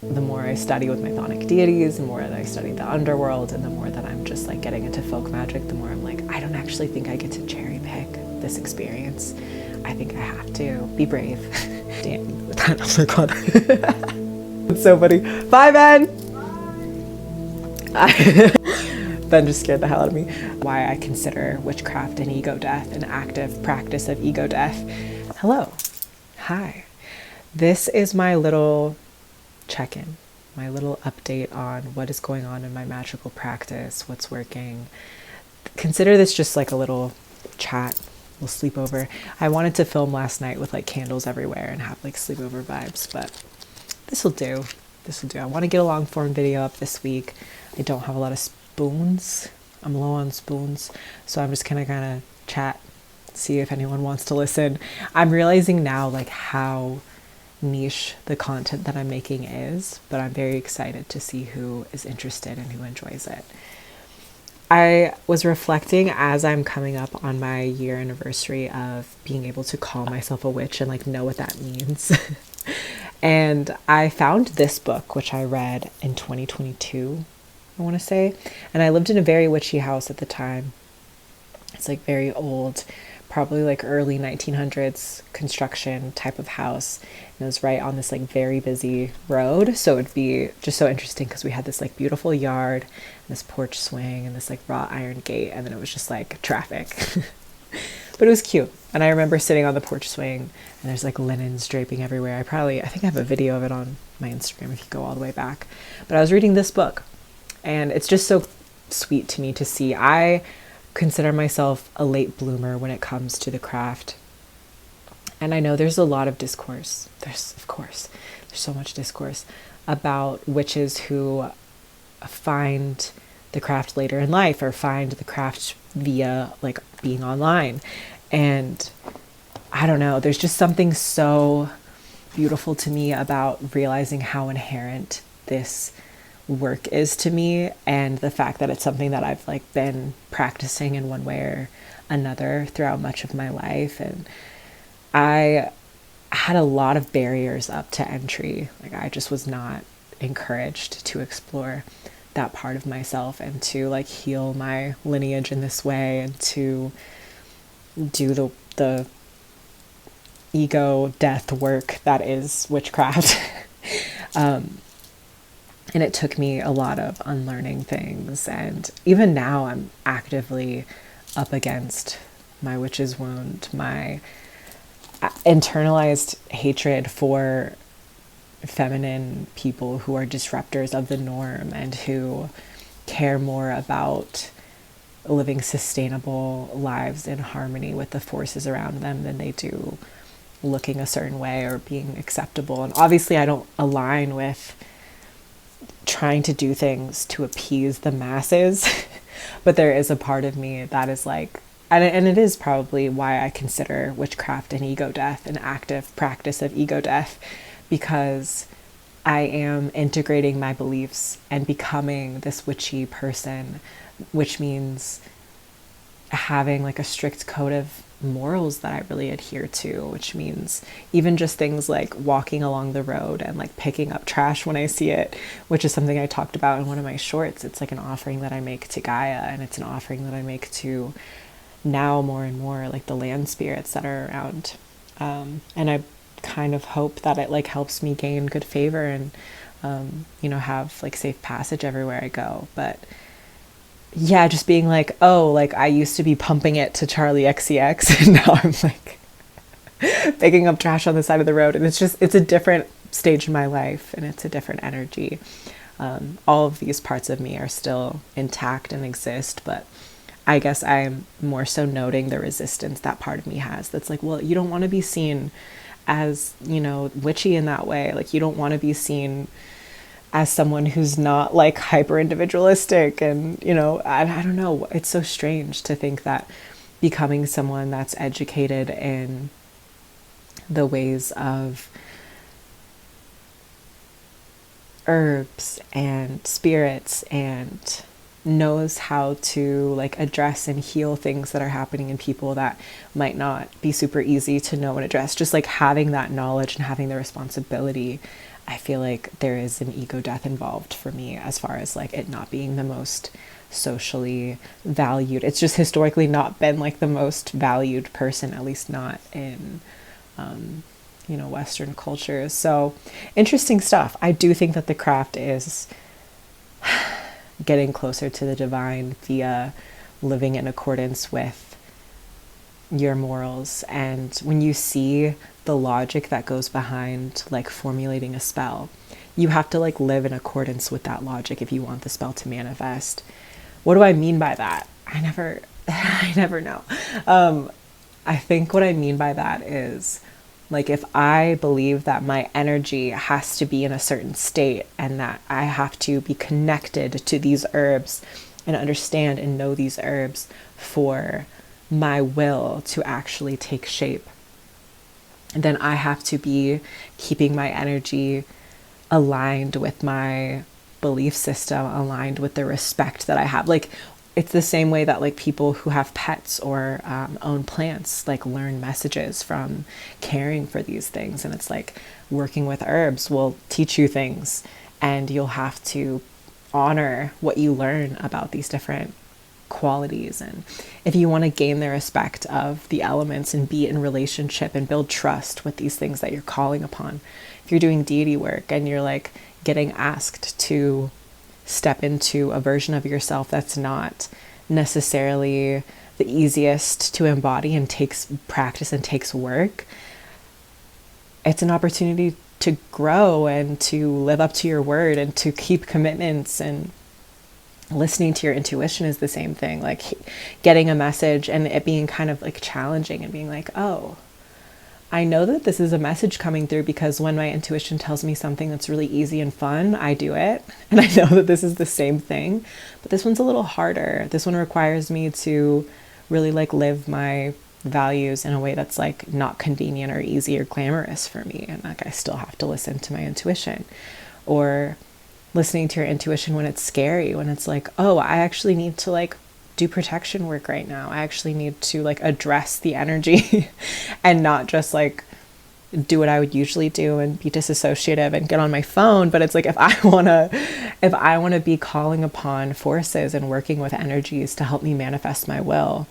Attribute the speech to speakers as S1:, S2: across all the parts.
S1: The more I study with my chthonic deities, the more that I study the underworld, and the more that I'm just like getting into folk magic, the more I'm like, I don't actually think I get to cherry pick this experience. I think I have to be brave. Damn. Oh my god. It's so funny. Bye, Ben! Ben just scared the hell out of me. Why I consider witchcraft and ego death an active practice of ego death. Hello. Hi. This is my little check-in, my little update on what is going on in my magical practice, what's working. Consider this just like a little chat, little sleepover. I wanted to film last night with like candles everywhere and have like sleepover vibes, but this'll do. I want to get a long form video up this week. I don't have a lot of spoons. I'm low on spoons, so I'm just gonna kind of chat, see if anyone wants to listen. I'm realizing now like how niche the content that I'm making is, but I'm very excited to see who is interested and who enjoys it. I was reflecting as I'm coming up on my year anniversary of being able to call myself a witch and like know what that means. And I found this book, which I read in 2022, I want to say. And I lived in a very witchy house at the time. It's like very old, probably like early 1900s construction type of house. And it was right on this like very busy road. So it'd be just so interesting because we had this like beautiful yard, and this porch swing, and this like wrought iron gate. And then it was just like traffic. But it was cute. And I remember sitting on the porch swing, and there's like linens draping everywhere. I think I have a video of it on my Instagram if you go all the way back. But I was reading this book, and it's just so sweet to me to see. I consider myself a late bloomer when it comes to the craft. And I know there's a lot of discourse. There's so much discourse about witches who find the craft later in life or find the craft via like being online. And I don't know, there's just something so beautiful to me about realizing how inherent this work is to me, and the fact that it's something that I've like been practicing in one way or another throughout much of my life. And I had a lot of barriers up to entry. Like I just was not encouraged to explore that part of myself and to like heal my lineage in this way and to do the ego death work that is witchcraft. And it took me a lot of unlearning things. And even now I'm actively up against my witch's wound, my internalized hatred for feminine people who are disruptors of the norm and who care more about living sustainable lives in harmony with the forces around them than they do looking a certain way or being acceptable. And obviously I don't align with trying to do things to appease the masses, but there is a part of me that is like, and it is probably why I consider witchcraft and ego death an active practice of ego death, because I am integrating my beliefs and becoming this witchy person, which means having like a strict code of morals that I really adhere to, which means even just things like walking along the road and like picking up trash when I see it, which is something I talked about in one of my shorts. It's like an offering that I make to Gaia, and it's an offering that I make to now more and more like the land spirits that are around. And I kind of hope that it like helps me gain good favor and have like safe passage everywhere I go. But yeah, just being like, oh, like I used to be pumping it to Charlie XCX and now I'm like picking up trash on the side of the road. And it's a different stage in my life, and it's a different energy. All of these parts of me are still intact and exist, but I guess I'm more so noting the resistance that part of me has. That's like, well, you don't want to be seen as, witchy in that way. Like you don't want to be seen as someone who's not like hyper individualistic. And, I don't know. It's so strange to think that becoming someone that's educated in the ways of herbs and spirits and knows how to like address and heal things that are happening in people that might not be super easy to know and address. Just like having that knowledge and having the responsibility I feel like there is an ego death involved for me, as far as like it not being the most socially valued. It's just historically not been like the most valued person, at least not in Western cultures. So interesting stuff. I do think that the craft is getting closer to the divine via living in accordance with your morals. And when you see the logic that goes behind like formulating a spell, you have to like live in accordance with that logic if you want the spell to manifest. What do I mean by that? I never know. I think what I mean by that is, like, if I believe that my energy has to be in a certain state and that I have to be connected to these herbs and understand and know these herbs for my will to actually take shape, then I have to be keeping my energy aligned with my belief system, aligned with the respect that I have. Like, it's the same way that like people who have pets or own plants like learn messages from caring for these things. And it's like working with herbs will teach you things, and you'll have to honor what you learn about these different qualities. And if you want to gain the respect of the elements and be in relationship and build trust with these things that you're calling upon, if you're doing deity work and you're like getting asked to step into a version of yourself that's not necessarily the easiest to embody and takes practice and takes work, it's an opportunity to grow and to live up to your word and to keep commitments. And listening to your intuition is the same thing, like getting a message and it being kind of like challenging and being like, oh, I know that this is a message coming through because when my intuition tells me something that's really easy and fun, I do it. And I know that this is the same thing, but this one's a little harder. This one requires me to really like live my values in a way that's like not convenient or easy or glamorous for me. And like I still have to listen to my intuition, or listening to your intuition when it's scary, when it's like, oh, I actually need to like do protection work right now. I actually need to like address the energy and not just like do what I would usually do and be disassociative and get on my phone. But it's like, if I want to be calling upon forces and working with energies to help me manifest my will,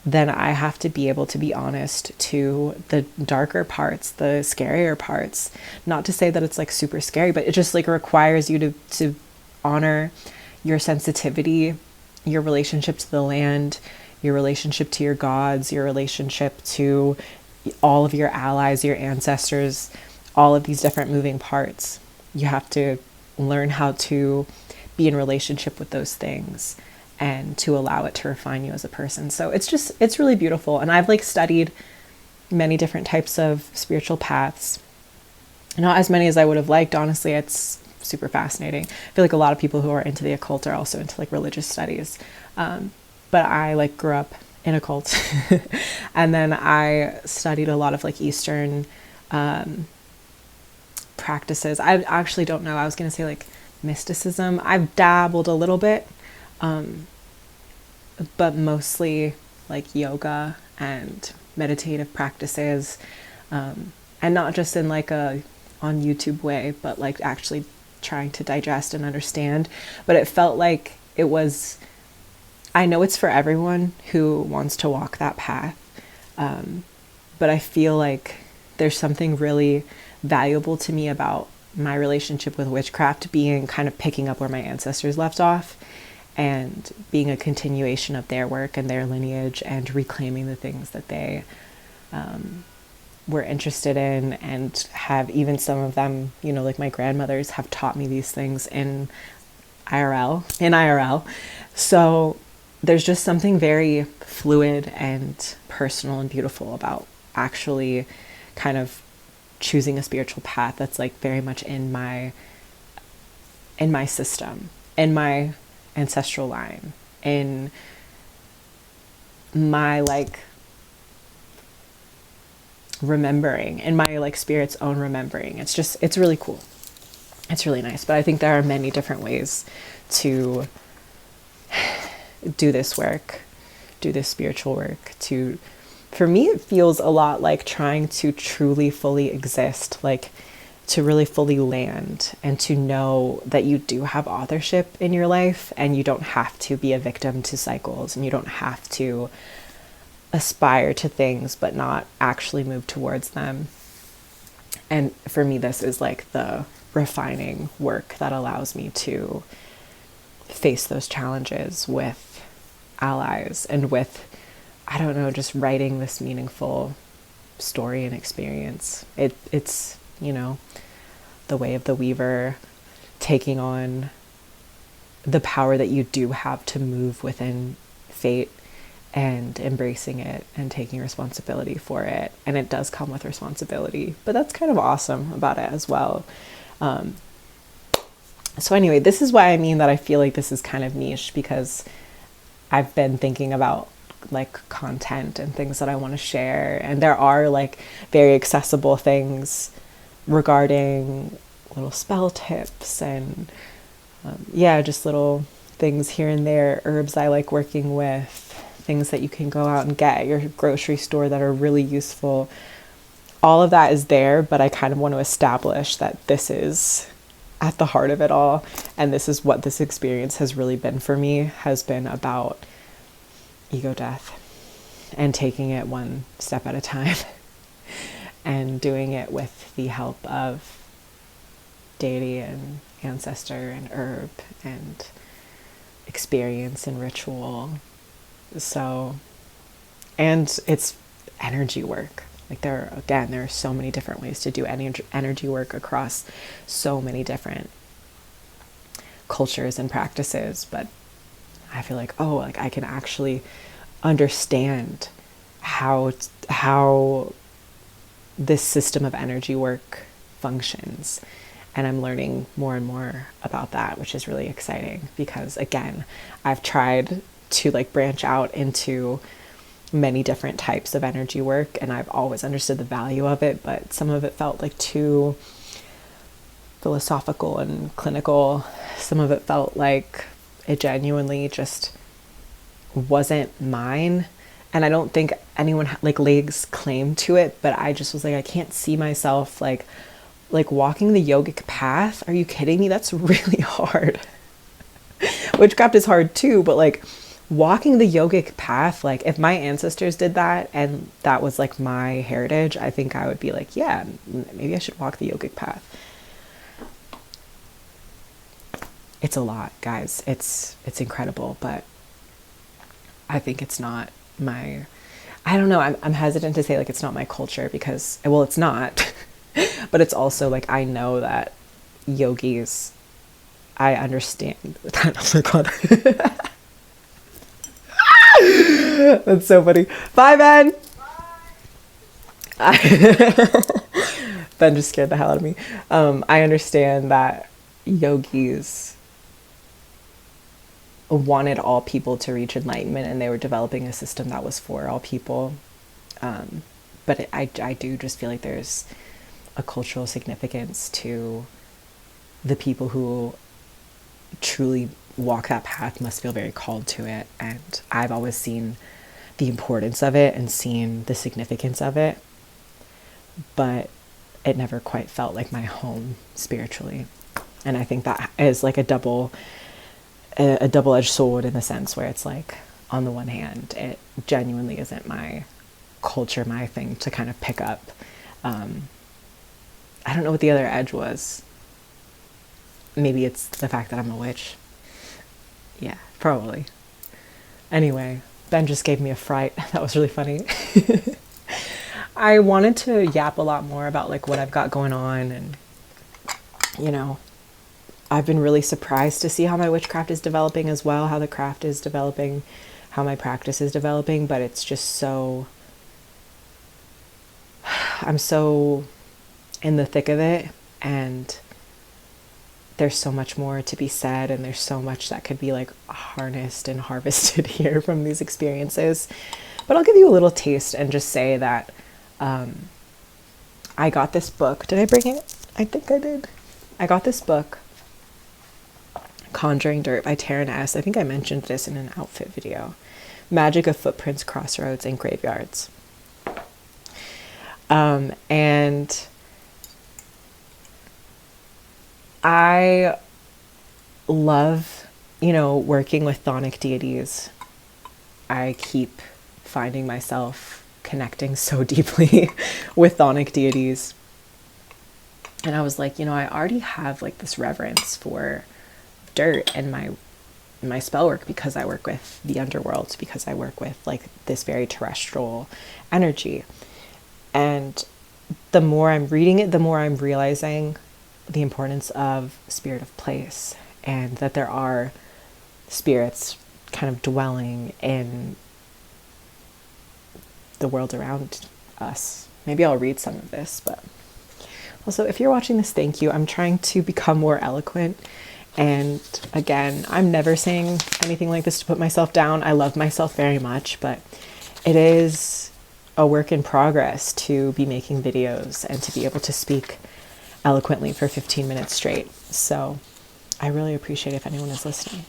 S1: then I have to be able to be honest to the darker parts, the scarier parts. Not to say that it's like super scary, but it just like requires you to honor your sensitivity, your relationship to the land, your relationship to your gods, your relationship to all of your allies, your ancestors, all of these different moving parts. You have to learn how to be in relationship with those things and to allow it to refine you as a person. So it's really beautiful. And I've like studied many different types of spiritual paths. Not as many as I would have liked, honestly. It's super fascinating. I feel like a lot of people who are into the occult are also into like religious studies. But I like grew up in a cult and then I studied a lot of like Eastern practices. I actually don't know. I was going to say like mysticism. I've dabbled a little bit, but mostly like yoga and meditative practices, and not just in like a on YouTube way, but like actually trying to digest and understand. But it felt like it was, I know it's for everyone who wants to walk that path, but I feel like there's something really valuable to me about my relationship with witchcraft being kind of picking up where my ancestors left off and being a continuation of their work and their lineage and reclaiming the things that they were interested in, and have even some of them, you know, like my grandmothers have taught me these things in IRL. So there's just something very fluid and personal and beautiful about actually kind of choosing a spiritual path that's like very much in my system, in my ancestral line, in my like remembering, in my like spirit's own remembering. It's really cool. It's really nice. But I think there are many different ways to do this work, do this spiritual work. For me, it feels a lot like trying to truly fully exist. Like to really fully land and to know that you do have authorship in your life, and you don't have to be a victim to cycles, and you don't have to aspire to things but not actually move towards them. And for me, this is like the refining work that allows me to face those challenges with allies and with, I don't know, just writing this meaningful story and experience. It's, you know, the way of the weaver, taking on the power that you do have to move within fate and embracing it and taking responsibility for it. And it does come with responsibility, but that's kind of awesome about it as well. So anyway, this is why I mean that I feel like this is kind of niche, because I've been thinking about like content and things that I want to share, and there are like very accessible things regarding little spell tips and just little things here and there, herbs I like working with, things that you can go out and get at your grocery store that are really useful. All of that is there, but I kind of want to establish that this is at the heart of it all, and this is what this experience has really been for me, has been about ego death and taking it one step at a time and doing it with the help of deity and ancestor and herb and experience and ritual. So, and it's energy work. Like there are so many different ways to do energy work across so many different cultures and practices, but I feel like, like I can actually understand how this system of energy work functions. And I'm learning more and more about that, which is really exciting, because again, I've tried to like branch out into many different types of energy work, and I've always understood the value of it, but some of it felt like too philosophical and clinical. Some of it felt like it genuinely just wasn't mine. And I don't think anyone like lays claim to it, but I just was like, I can't see myself like walking the yogic path. Are you kidding me? That's really hard. Witchcraft is hard too, but like walking the yogic path, like if my ancestors did that and that was like my heritage, I think I would be like, yeah, maybe I should walk the yogic path. It's a lot, guys. It's incredible, but I think it's not my, I don't know. I'm hesitant to say like it's not my culture, because, well, it's not, but it's also like, I know that yogis, I understand that. Oh my God. That's so funny. Bye, Ben. Ben just scared the hell out of me. I understand that yogis wanted all people to reach enlightenment, and they were developing a system that was for all people. But I do just feel like there's a cultural significance to the people who truly walk that path must feel very called to it. And I've always seen the importance of it and seen the significance of it, but it never quite felt like my home spiritually. And I think that is like a double-edged sword, in the sense where it's like, on the one hand, it genuinely isn't my culture, my thing to kind of pick up. I don't know what the other edge was. Maybe it's the fact that I'm a witch. Yeah, probably. Anyway, Ben just gave me a fright. That was really funny. I wanted to yap a lot more about like what I've got going on, and you know, I've been really surprised to see how my witchcraft is developing as well, how the craft is developing, how my practice is developing, but it's just so, I'm so in the thick of it, and there's so much more to be said, and there's so much that could be like harnessed and harvested here from these experiences. But I'll give you a little taste and just say that I got this book. Did I bring it? I think I did. I got this book, Conjuring Dirt by Taren. I think I mentioned this in an outfit video. Magic of Footprints, Crossroads, and Graveyards. And I love, working with chthonic deities. I keep finding myself connecting so deeply with chthonic deities. And I was like, I already have like this reverence for dirt and my spell work, because I work with the underworld, because I work with like this very terrestrial energy. And the more I'm reading it, the more I'm realizing the importance of spirit of place, and that there are spirits kind of dwelling in the world around us. Maybe I'll read some of this, but also, if you're watching this, thank you. I'm trying to become more eloquent. And again, I'm never saying anything like this to put myself down. I love myself very much, but it is a work in progress to be making videos and to be able to speak eloquently for 15 minutes straight. So I really appreciate if anyone is listening.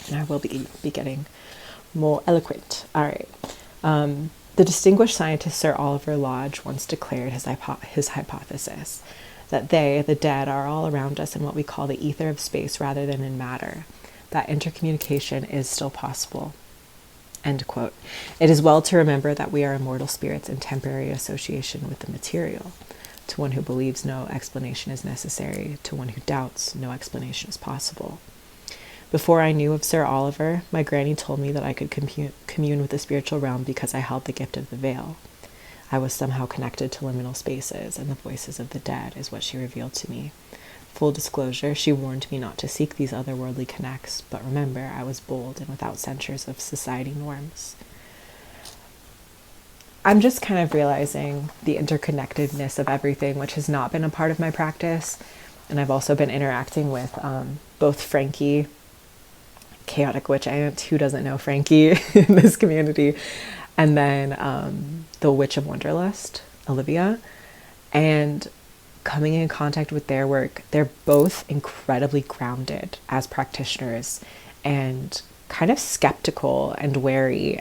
S1: And I will be getting more eloquent. All right. The distinguished scientist Sir Oliver Lodge once declared his hypothesis that they, the dead, are all around us in what we call the ether of space rather than in matter, that intercommunication is still possible. End quote. It is well to remember that we are immortal spirits in temporary association with the material. To one who believes, no explanation is necessary. To one who doubts, no explanation is possible. Before I knew of Sir Oliver, my granny told me that I could commune with the spiritual realm because I held the gift of the veil. I was somehow connected to liminal spaces, and the voices of the dead is what she revealed to me. Full disclosure, she warned me not to seek these otherworldly connects, but remember, I was bold and without censures of society norms. I'm just kind of realizing the interconnectedness of everything, which has not been a part of my practice. And I've also been interacting with both Frankie, chaotic witch aunt, who doesn't know Frankie in this community, and then the Witch of Wonderlust, Olivia, and coming in contact with their work. They're both incredibly grounded as practitioners and kind of skeptical and wary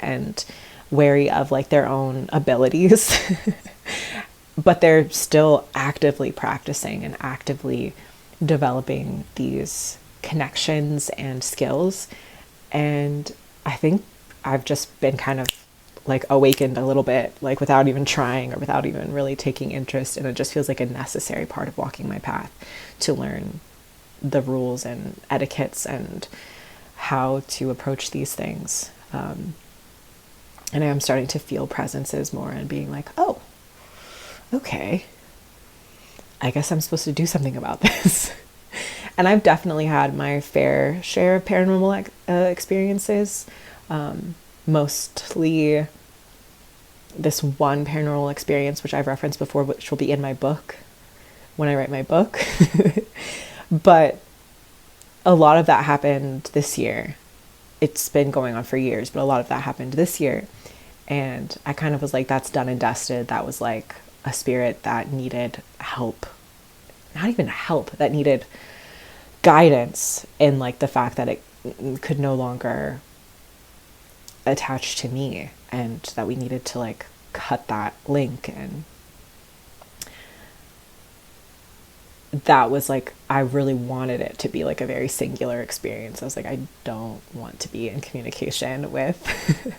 S1: of like their own abilities, but they're still actively practicing and actively developing these connections and skills. And I think I've just been kind of like awakened a little bit, like without even trying or without even really taking interest. And it just feels like a necessary part of walking my path to learn the rules and etiquettes and how to approach these things. And I'm starting to feel presences more and being like, oh, okay, I guess I'm supposed to do something about this. And I've definitely had my fair share of paranormal experiences. Mostly this one paranormal experience, which I've referenced before, which will be in my book when I write my book. But a lot of that happened this year. It's been going on for years, but a lot of that happened this year. And I kind of was like, that's done and dusted. That was like a spirit that needed help. Not even help, that needed guidance in like the fact that it could no longer attach to me, and that we needed to like cut that link. And that was like, I really wanted it to be like a very singular experience. I was like, I don't want to be in communication with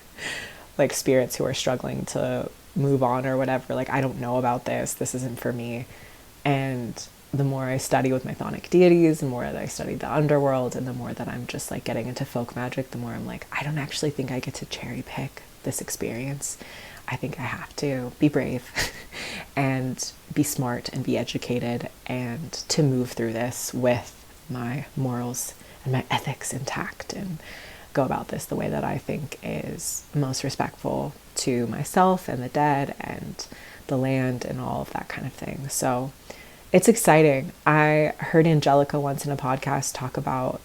S1: like spirits who are struggling to move on or whatever. Like, I don't know about this. This isn't for me. And the more I study with my chthonic deities, the more that I study the underworld, and the more that I'm just like getting into folk magic, the more I'm like, I don't actually think I get to cherry pick this experience. I think I have to be brave and be smart and be educated, and to move through this with my morals and my ethics intact, and go about this the way that I think is most respectful to myself and the dead and the land and all of that kind of thing. So it's exciting. I heard Angelica once in a podcast talk about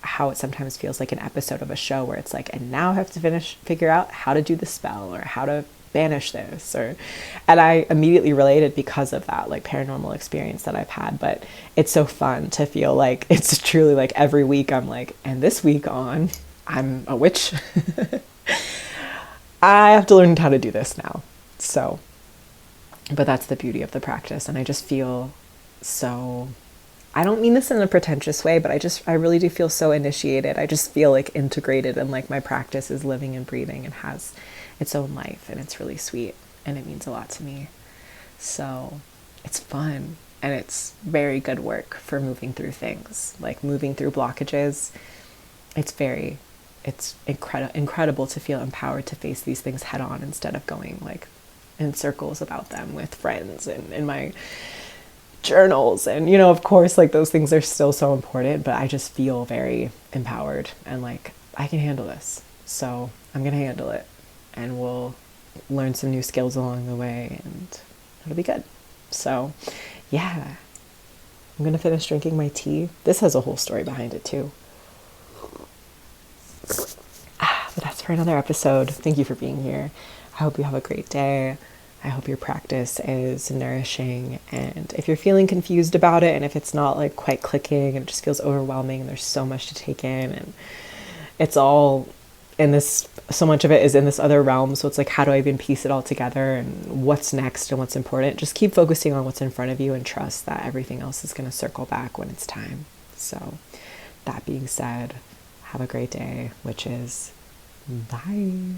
S1: how it sometimes feels like an episode of a show where it's like, and now I have to figure out how to do the spell or how to banish this, and I immediately related because of that like paranormal experience that I've had. But it's so fun to feel like it's truly like every week I'm like, and this week on, I'm a witch. I have to learn how to do this now. But that's the beauty of the practice. And I just feel so I don't mean this in a pretentious way, but I really do feel so initiated. I just feel like integrated, and like my practice is living and breathing and has its own life, and it's really sweet and it means a lot to me. So it's fun, and it's very good work for moving through things, like moving through blockages. It's incredible to feel empowered to face these things head on instead of going like in circles about them with friends and in my journals. And, you know, of course, like those things are still so important, but I just feel very empowered and like I can handle this. So I'm going to handle it, and we'll learn some new skills along the way, and it'll be good. So yeah, I'm going to finish drinking my tea. This has a whole story behind it too. But that's for another episode. Thank you for being here. I hope you have a great day. I hope your practice is nourishing. And if you're feeling confused about it, and if it's not like quite clicking and it just feels overwhelming and there's so much to take in, and it's all in this, so much of it is in this other realm. So it's like, how do I even piece it all together, and what's next and what's important? Just keep focusing on what's in front of you and trust that everything else is going to circle back when it's time. So that being said, have a great day, which is bye.